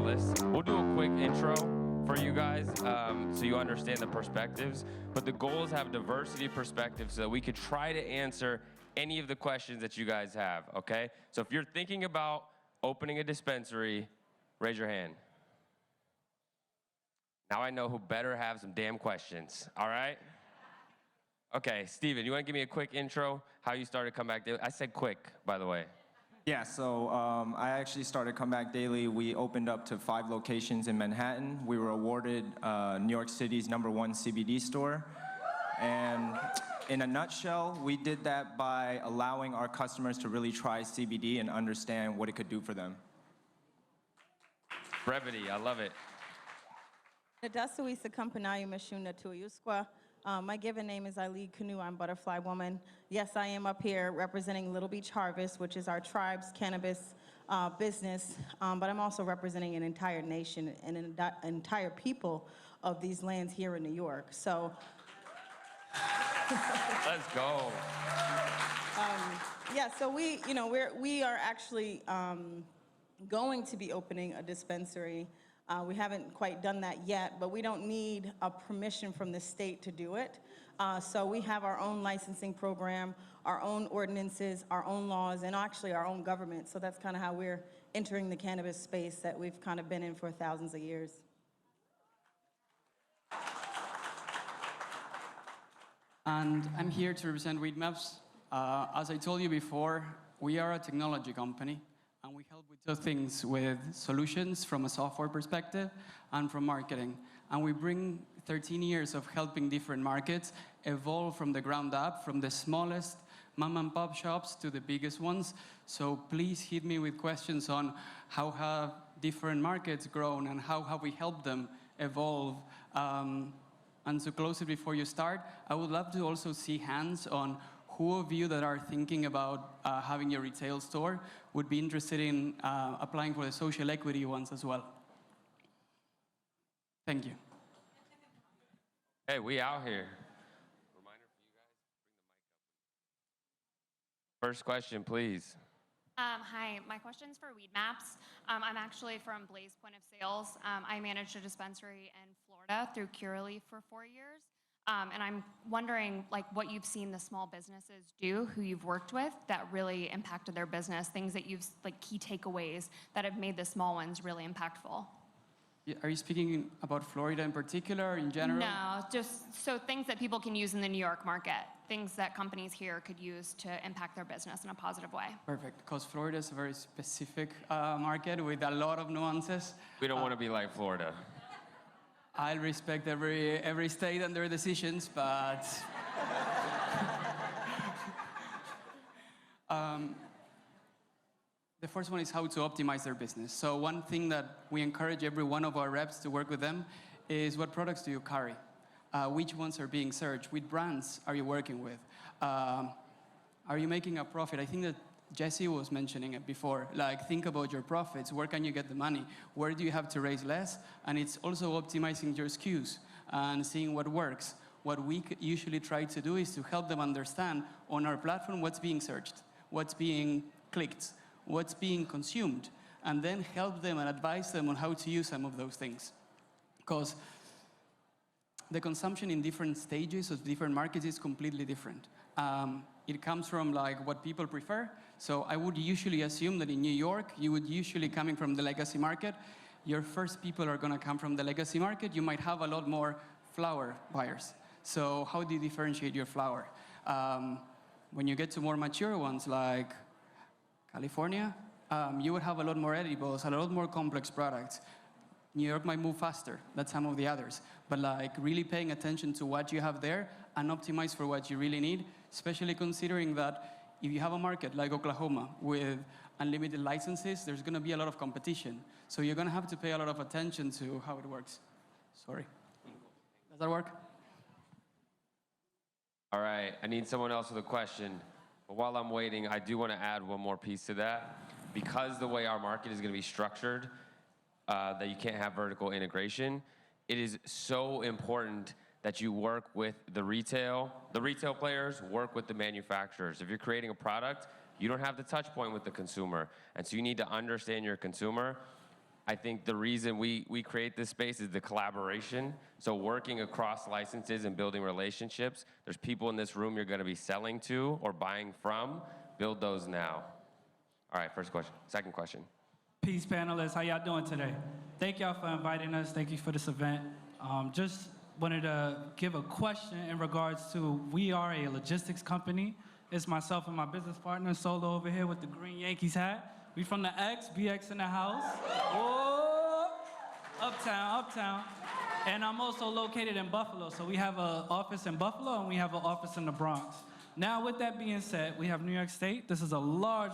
regardless. We'll do a quick intro for you guys so you understand the perspectives. But the goal is to have diversity of perspectives so that we could try to answer any of the questions that you guys have, okay? So if you're thinking about opening a dispensary, raise your hand. Now I know who better have some damn questions, all right? Okay, Steven, you want to give me a quick intro, how you started Comeback Daily? I said quick, by the way. Yeah, so I actually started Comeback Daily. We opened up to 5 locations in Manhattan. We were awarded New York City's #1 CBD store. And in a nutshell, we did that by allowing our customers to really try CBD and understand what it could do for them. Brevity, I love it. Nadasuisa Kampanayu Mashuna Tuayusqua. My given name is Eileen Canoe. I'm Butterfly Woman. Yes, I am up here representing Little Beach Harvest, which is our tribe's cannabis business, but I'm also representing an entire nation and an entire people of these lands here in New York. So, let's go. Yeah, so we are actually going to be opening a dispensary. We haven't quite done that yet, but we don't need a permission from the state to do it. So we have our own licensing program, our own ordinances, our own laws, and actually our own government. So that's kind of how we're entering the cannabis space that we've kind of been in for thousands of years. And I'm here to represent Weedmaps. As I told you before, we are a technology company. And we help with 2 things, with solutions from a software perspective and from marketing. And we bring 13 years of helping different markets evolve from the ground up, from the smallest mom and pop shops to the biggest ones. So please hit me with questions on how have different markets grown and how have we helped them evolve. And to close it before you start, I would love to also see hands on who of you that are thinking about having your retail store would be interested in applying for the social equity ones as well? Thank you. Hey, we out here. Reminder for you guys, bring the mic up. First question, please. Hi, my question's for Weedmaps. I'm actually from Blaze Point of Sales. I managed a dispensary in Florida through Curaleaf for 4 years. And I'm wondering, like, what you've seen the small businesses do, who you've worked with, that really impacted their business, things that you've, like, key takeaways that have made the small ones really impactful. Are you speaking about Florida in particular, or in general? No, just so things that people can use in the New York market, things that companies here could use to impact their business in a positive way. Perfect, because Florida is a very specific market with a lot of nuances. We don't want to be like Florida. I'll respect every state and their decisions, but the first one is how to optimize their business. So one thing that we encourage every one of our reps to work with them is, what products do you carry? Which ones are being searched? Which brands are you working with? Are you making a profit? I think that Jesse was mentioning it before, like, think about your profits. Where can you get the money? Where do you have to raise less? And it's also optimizing your SKUs and seeing what works. What we usually try to do is to help them understand on our platform what's being searched, what's being clicked, what's being consumed, and then help them and advise them on how to use some of those things. Because the consumption in different stages of different markets is completely different. It comes from, like, what people prefer. So I would usually assume that in New York, you would usually, coming from the legacy market, your first people are going to come from the legacy market. You might have a lot more flower buyers. So how do you differentiate your flower? When you get to more mature ones, like California, you would have a lot more edibles, a lot more complex products. New York might move faster than some of the others, but, like, really paying attention to what you have there and optimize for what you really need, especially considering that if you have a market like Oklahoma with unlimited licenses, there's going to be a lot of competition. So you're going to have to pay a lot of attention to how it works. Sorry. Does that work? All right, I need someone else with a question. But while I'm waiting, I do want to add one more piece to that. Because the way our market is going to be structured, that you can't have vertical integration, it is so important that you work with the retail players, work with the manufacturers. If you're creating a product, you don't have the touch point with the consumer. And so you need to understand your consumer. I think the reason we create this space is the collaboration. So working across licenses and building relationships. There's people in this room you're going to be selling to or buying from. Build those now. All right, first question. Second question. Peace, panelists. How y'all doing today? Thank y'all for inviting us. Thank you for this event. Just wanted to give a question in regards to, we are a logistics company. It's myself and my business partner, Solo, over here with the green Yankees hat. We from the X, BX in the house. Oh, uptown. And I'm also located in Buffalo. So we have an office in Buffalo and we have an office in the Bronx. Now, with that being said, we have New York State. This is a large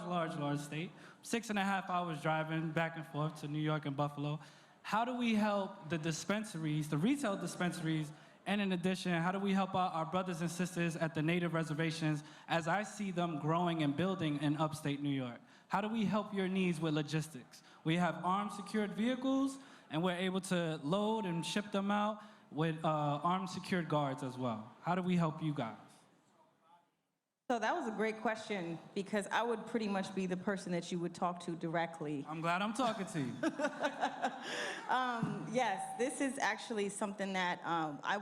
state. 6.5 hours driving back and forth to New York and Buffalo. How do we help the dispensaries, the retail dispensaries, and in addition, how do we help out our brothers and sisters at the native reservations as I see them growing and building in upstate New York? How do we help your needs with logistics? We have armed secured vehicles, and we're able to load and ship them out with armed secured guards as well. How do we help you guys? So that was a great question, because I would pretty much be the person that you would talk to directly. I'm glad I'm talking to you. Yes, this is actually something that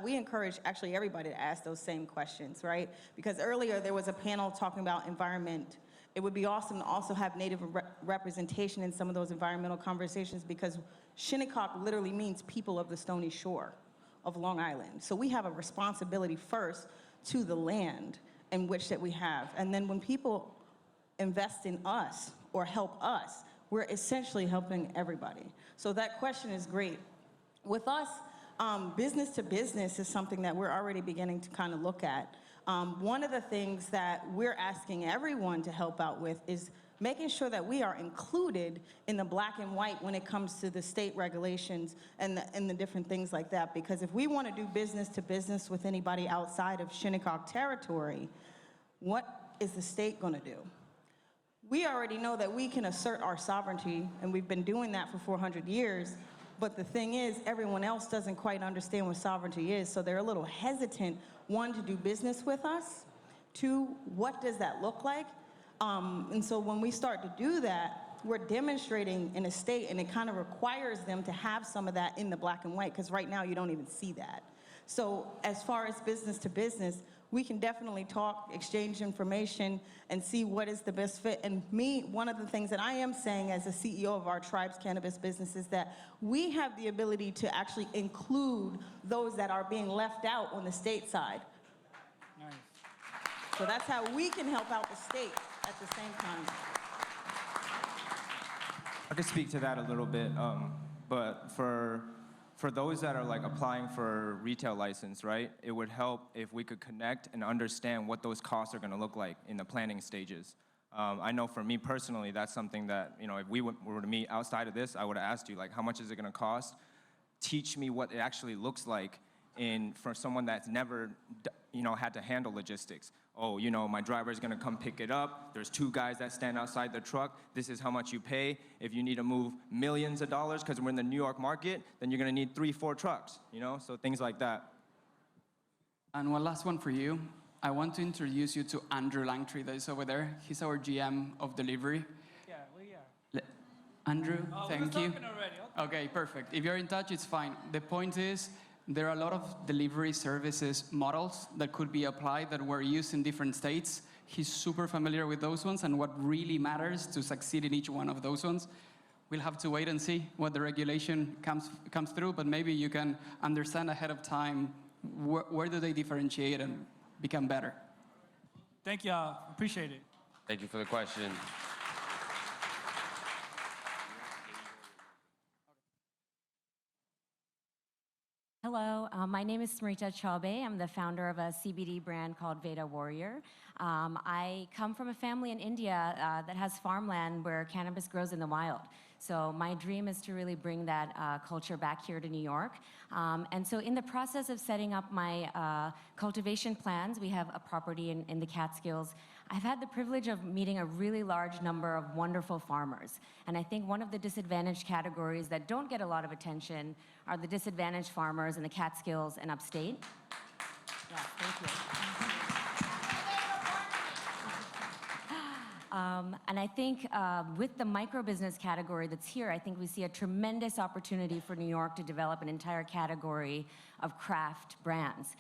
we encourage actually everybody to ask those same questions, right? Because earlier there was a panel talking about environment. It would be awesome to also have Native representation in some of those environmental conversations, because Shinnecock literally means people of the stony shore of Long Island. So we have a responsibility first to the land in which that we have. And then when people invest in us or help us, we're essentially helping everybody. So that question is great. With us, business to business is something that we're already beginning to kind of look at. One of the things that we're asking everyone to help out with is making sure that we are included in the black and white when it comes to the state regulations and the different things like that. Because if we want to do business to business with anybody outside of Shinnecock territory, what is the state going to do? We already know that we can assert our sovereignty, and we've been doing that for 400 years. But the thing is, everyone else doesn't quite understand what sovereignty is, so they're a little hesitant, one, to do business with us, two, what does that look like? And so when we start to do that, we're demonstrating in a state, and it kind of requires them to have some of that in the black and white, because right now you don't even see that. So as far as business to business, we can definitely talk, exchange information, and see what is the best fit. And one of the things that I am saying as a CEO of our tribe's cannabis business is that we have the ability to actually include those that are being left out on the state side. Nice. So that's how we can help out the state at the same time. I could speak to that a little bit, but for those that are like applying for a retail license, right, it would help if we could connect and understand what those costs are going to look like in the planning stages. I know for me personally, that's something that, if we were to meet outside of this, I would have asked you, like, how much is it going to cost? Teach me what it actually looks like for someone that's never, had to handle logistics. Oh, my driver's gonna come pick it up. There's 2 guys that stand outside the truck. This is how much you pay. If you need to move millions of dollars because we're in the New York market, then you're gonna need 3-4 trucks, so things like that. And one last one for you. I want to introduce you to Andrew Langtree that is over there. He's our GM of delivery. Yeah, we are. Andrew, thank you. We're talking already. Okay, perfect. If you're in touch, it's fine. The point is, there are a lot of delivery services models that could be applied that were used in different states. He's super familiar with those ones and what really matters to succeed in each one of those ones. We'll have to wait and see what the regulation comes through, but maybe you can understand ahead of time where do they differentiate and become better. Thank y'all. Appreciate it. Thank you for the question. Hello, my name is Smrita Chaube. I'm the founder of a CBD brand called Veda Warrior. I come from a family in India that has farmland where cannabis grows in the wild. So my dream is to really bring that culture back here to New York. And so in the process of setting up my cultivation plans, we have a property in the Catskills. I've had the privilege of meeting a really large number of wonderful farmers. And I think one of the disadvantaged categories that don't get a lot of attention are the disadvantaged farmers in the Catskills and upstate. Yeah, thank you. And I think with the micro-business category that's here, I think we see a tremendous opportunity for New York to develop an entire category of craft brands.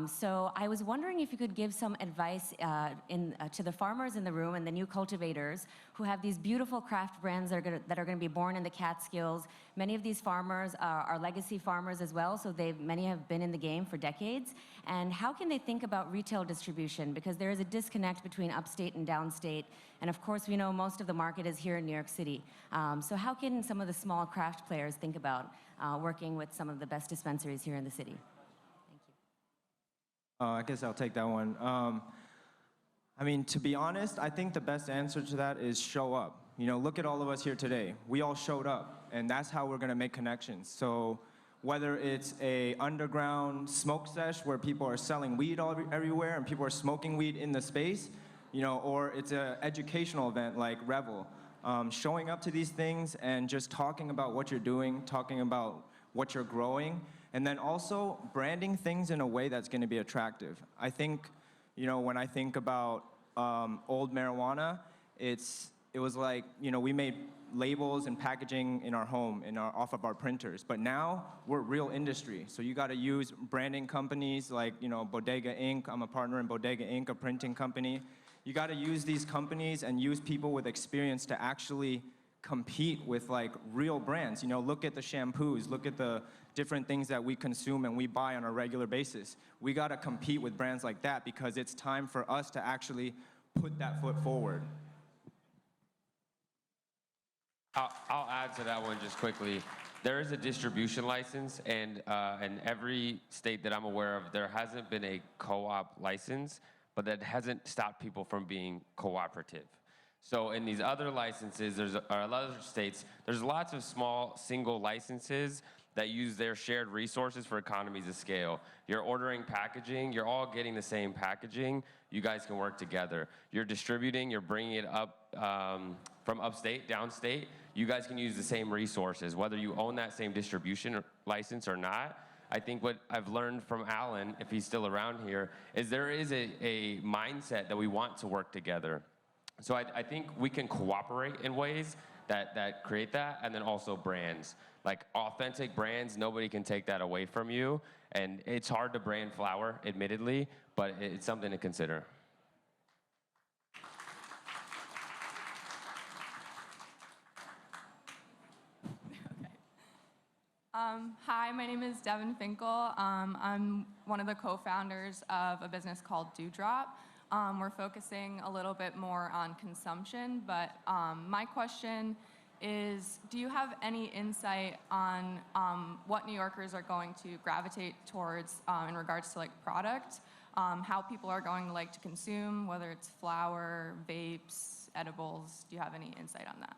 So I was wondering if you could give some advice to the farmers in the room and the new cultivators who have these beautiful craft brands that are going to be born in the Catskills. Many of these farmers are legacy farmers as well, so many have been in the game for decades. And how can they think about retail distribution? Because there is a disconnect between upstate and downstate. And of course, we know most of the market is here in New York City. So how can some of the small craft players think about working with some of the best dispensaries here in the city? Thank you. I guess I'll take that one. I mean, to be honest, I think the best answer to that is show up. You know, look at all of us here today. We all showed up, and that's how we're gonna make connections. So whether it's a underground smoke sesh where people are selling weed everywhere and people are smoking weed in the space, you know, or it's an educational event like Revel, showing up to these things and just talking about what you're doing, talking about what you're growing, and then also branding things in a way that's gonna be attractive. I think, you know, when I think about old marijuana, it was like, you know, we made labels and packaging in our home, off of our printers. But now we're real industry. So you got to use branding companies like, you know, Bodega Inc. I'm a partner in Bodega Inc., a printing company. You got to use these companies and use people with experience to actually compete with like real brands. You know, look at the shampoos, look at the different things that we consume and we buy on a regular basis. We got to compete with brands like that because it's time for us to actually put that foot forward. I'll add to that one just quickly. There is a distribution license, and in every state that I'm aware of, there hasn't been a co-op license, but that hasn't stopped people from being cooperative. So in these other licenses, or other states, there's lots of small single licenses that use their shared resources for economies of scale. You're ordering packaging, you're all getting the same packaging, you guys can work together. You're distributing, you're bringing it up from upstate, downstate, you guys can use the same resources, whether you own that same distribution license or not. I think what I've learned from Alan, if he's still around here, is there is a mindset that we want to work together. So I think we can cooperate in ways that create that, and then also brands. Like authentic brands, nobody can take that away from you. And it's hard to brand flower, admittedly, but it's something to consider. Hi, my name is Devin Finkel. I'm one of the co-founders of a business called Dewdrop. We're focusing a little bit more on consumption, but my question is, do you have any insight on what New Yorkers are going to gravitate towards in regards to like product, how people are going to like to consume, whether it's flower, vapes, edibles? Do you have any insight on that?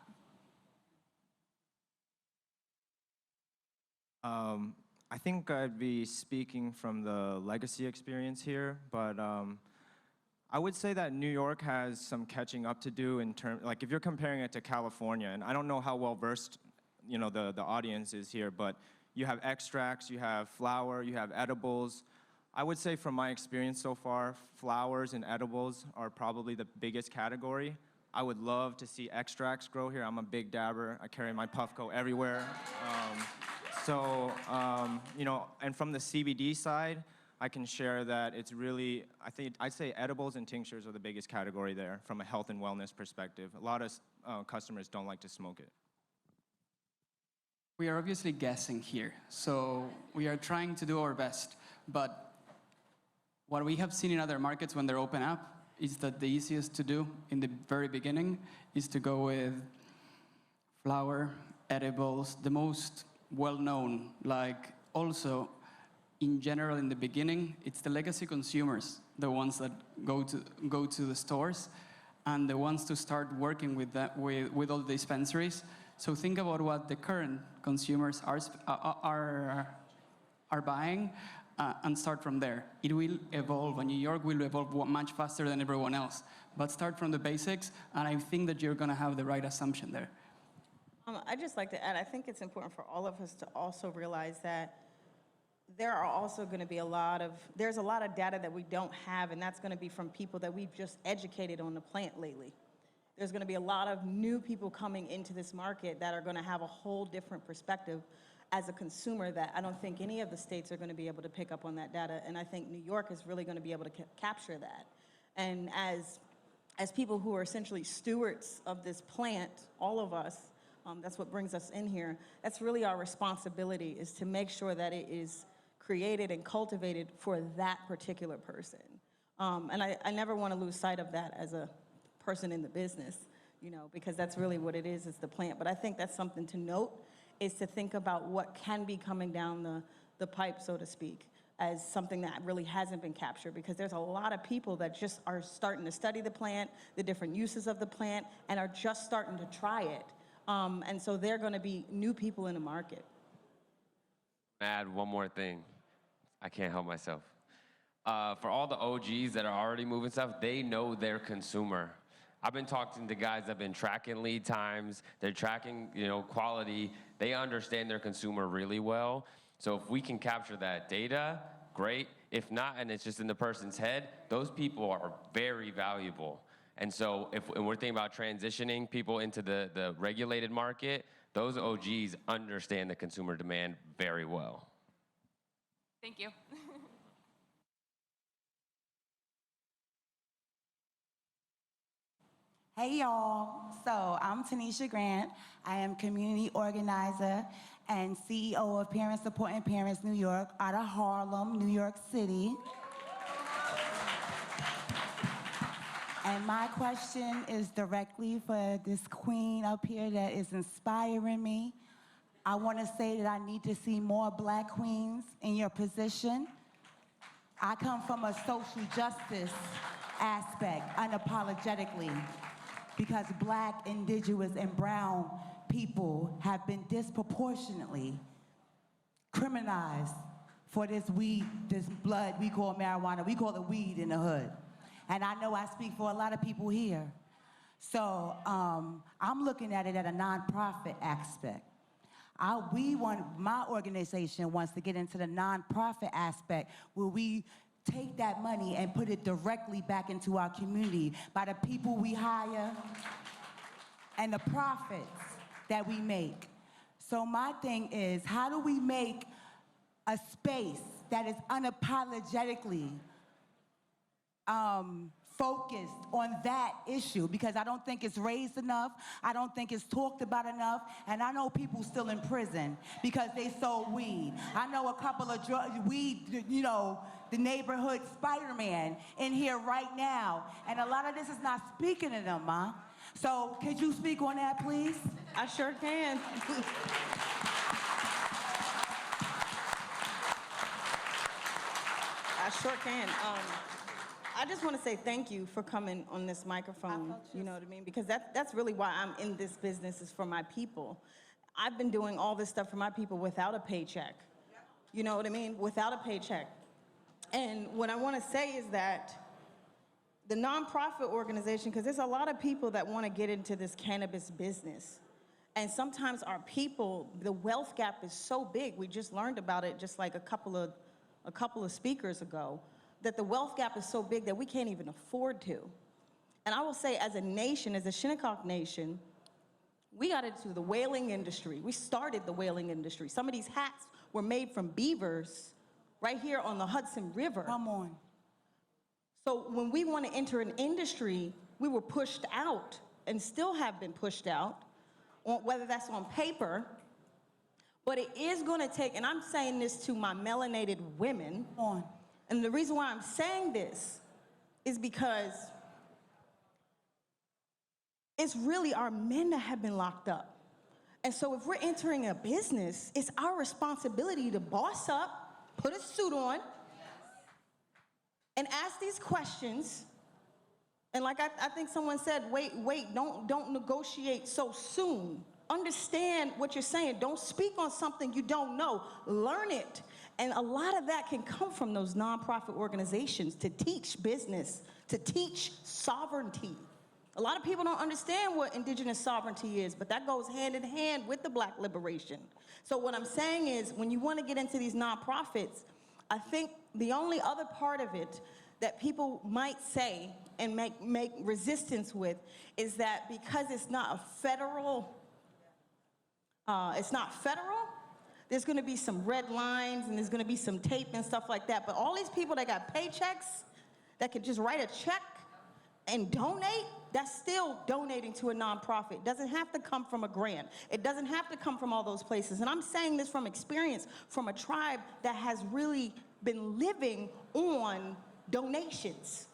I think I'd be speaking from the legacy experience here, but I would say that New York has some catching up to do in terms, like if you're comparing it to California, and I don't know how well versed, you know, the audience is here, but you have extracts, you have flower, you have edibles. I would say from my experience so far, flowers and edibles are probably the biggest category. I would love to see extracts grow here. I'm a big dabber. I carry my Puffco everywhere. You know, and from the CBD side, I can share that it's really, I'd say edibles and tinctures are the biggest category there from a health and wellness perspective. A lot of customers don't like to smoke it. We are obviously guessing here, so we are trying to do our best. But what we have seen in other markets when they're open up is that the easiest to do in the very beginning is to go with flower, edibles, the most well-known. Like also, in general, in the beginning, it's the legacy consumers, the ones that go to the stores, and the ones to start working with that with all the dispensaries. So think about what the current consumers are buying, and start from there. It will evolve, and New York will evolve much faster than everyone else. But start from the basics, and I think that you're going to have the right assumption there. I'd just like to add, I think it's important for all of us to also realize that there are also going to be there's a lot of data that we don't have, and that's going to be from people that we've just educated on the plant lately. There's going to be a lot of new people coming into this market that are going to have a whole different perspective as a consumer that I don't think any of the states are going to be able to pick up on that data. And I think New York is really going to be able to capture that. And as people who are essentially stewards of this plant, all of us, that's what brings us in here, that's really our responsibility, is to make sure that it is created and cultivated for that particular person. And I never want to lose sight of that as a person in the business, you know, because that's really what it is the plant. But I think that's something to note, is to think about what can be coming down the pipe, so to speak, as something that really hasn't been captured, because there's a lot of people that just are starting to study the plant, the different uses of the plant, and are just starting to try it. And so they're going to be new people in the market. Add one more thing. I can't help myself. For all the OGs that are already moving stuff, they know their consumer. I've been talking to guys that have been tracking lead times, they're tracking, you know, quality. They understand their consumer really well. So if we can capture that data, great. If not, and it's just in the person's head, those people are very valuable. And so if we're thinking about transitioning people into the regulated market, those OGs understand the consumer demand very well. Thank you. Hey y'all, so I'm Tanisha Grant. I am community organizer and CEO of Parents Supporting Parents New York out of Harlem, New York City. And my question is directly for this queen up here that is inspiring me. I want to say that I need to see more Black queens in your position. I come from a social justice aspect, unapologetically, because Black, Indigenous, and brown people have been disproportionately criminalized for this weed, this blood we call marijuana. We call it weed in the hood. And I know I speak for a lot of people here. So I'm looking at it at a nonprofit aspect. My organization wants to get into the nonprofit aspect where we take that money and put it directly back into our community by the people we hire and the profits that we make. So my thing is, how do we make a space that is unapologetically focused on that issue? Because I don't think it's raised enough, I don't think it's talked about enough, and I know people still in prison because they sold weed. I know a couple of weed, you know, the neighborhood Spider-Man in here right now, and a lot of this is not speaking to them, Ma. So could you speak on that, please? I sure can. I sure can. I just want to say thank you for coming on this microphone, you know what I mean? Because that's really why I'm in this business, is for my people. I've been doing all this stuff for my people without a paycheck. You know what I mean? Without a paycheck. And what I want to say is that the nonprofit organization, because there's a lot of people that want to get into this cannabis business. And sometimes our people, the wealth gap is so big. We just learned about it just like a couple of speakers ago, that the wealth gap is so big that we can't even afford to. And I will say, as a nation, as a Shinnecock nation, we got into the whaling industry. We started the whaling industry. Some of these hats were made from beavers right here on the Hudson River. Come on. So when we want to enter an industry, we were pushed out and still have been pushed out, whether that's on paper, but it is going to take, and I'm saying this to my melanated women, and the reason why I'm saying this is because it's really our men that have been locked up. And so if we're entering a business, it's our responsibility to boss up, put a suit on, and ask these questions. And like I think someone said, wait, don't negotiate so soon. Understand what you're saying. Don't speak on something you don't know. Learn it. And a lot of that can come from those nonprofit organizations to teach business, to teach sovereignty. A lot of people don't understand what indigenous sovereignty is, but that goes hand in hand with the Black liberation. So what I'm saying is, when you want to get into these nonprofits, I think the only other part of it that people might say, and make resistance with is that because it's not federal, there's gonna be some red lines and there's gonna be some tape and stuff like that. But all these people that got paychecks, that could just write a check and donate, that's still donating to a nonprofit. It doesn't have to come from a grant. It doesn't have to come from all those places. And I'm saying this from experience, from a tribe that has really been living on donations.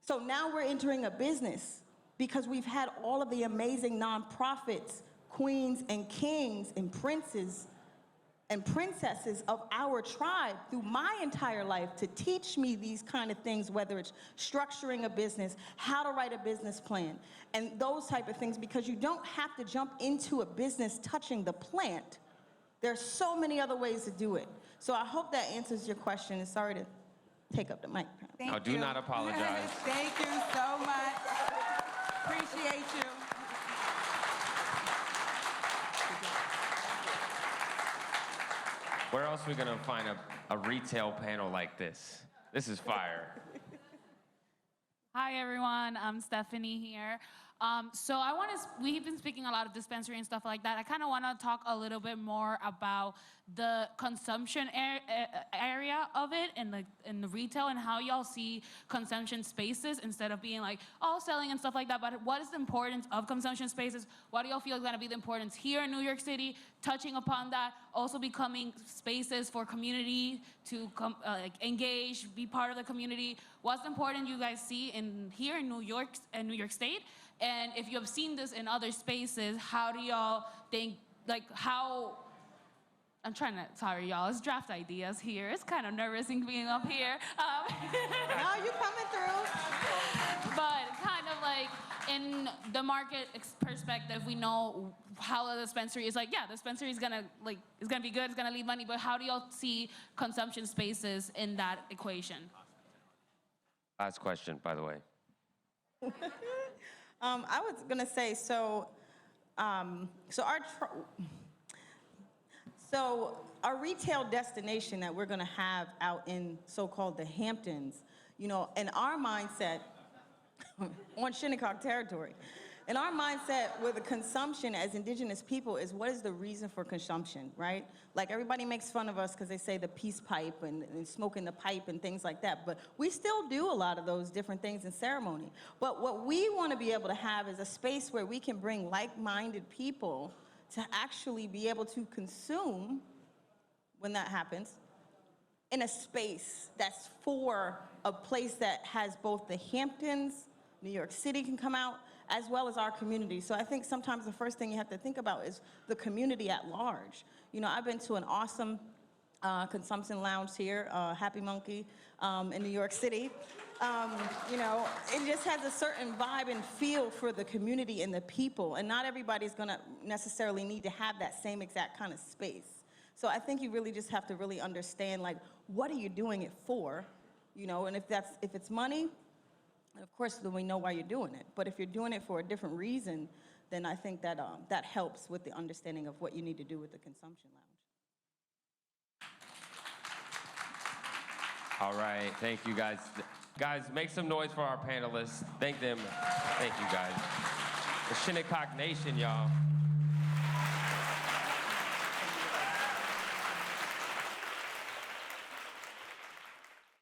So now we're entering a business because we've had all of the amazing nonprofits, queens and kings and princes and princesses of our tribe through my entire life to teach me these kind of things, whether it's structuring a business, how to write a business plan, and those type of things, because you don't have to jump into a business touching the plant. There's so many other ways to do it. So I hope that answers your question, and sorry to take up the mic. No, do not apologize. Thank you so much. Appreciate you. Where else are we gonna find a retail panel like this? This is fire. Hi everyone, I'm Stephanie here. So we've been speaking a lot of dispensary and stuff like that. I kind of want to talk a little bit more about the consumption area of it in the retail and how y'all see consumption spaces instead of being like all selling and stuff like that. But what is the importance of consumption spaces? What do y'all feel is going to be the importance here in New York City, touching upon that, also becoming spaces for community to engage, be part of the community? What's important you guys see here in New York and New York State? And if you have seen this in other spaces, how do y'all think, I'm trying to, sorry y'all, it's draft ideas here. It's kind of nervous-ing being up here. No, you coming through. But kind of like in the market perspective, we know how a dispensary is yeah, the dispensary is gonna it's gonna be good, it's gonna leave money, but how do y'all see consumption spaces in that equation? Last question, by the way. I was gonna say, so our retail destination that we're gonna have out in so-called the Hamptons, in our mindset, on Shinnecock territory, in our mindset with the consumption as indigenous people is what is the reason for consumption, right? Like everybody makes fun of us because they say the peace pipe and smoking the pipe and things like that, but we still do a lot of those different things in ceremony. But what we want to be able to have is a space where we can bring like-minded people to actually be able to consume, when that happens, in a space that's for a place that has both the Hamptons, New York City can come out, as well as our community. So I think sometimes the first thing you have to think about is the community at large. I've been to an awesome consumption lounge here, Happy Monkey, in New York City. It just has a certain vibe and feel for the community and the people, and not everybody's gonna necessarily need to have that same exact kind of space. So I think you really just have to really understand, what are you doing it for? And if it's money, of course, then we know why you're doing it. But if you're doing it for a different reason, then I think that that helps with the understanding of what you need to do with the consumption lounge. All right, thank you guys. Guys, make some noise for our panelists. Thank them. Thank you guys. The Shinnecock Nation, y'all.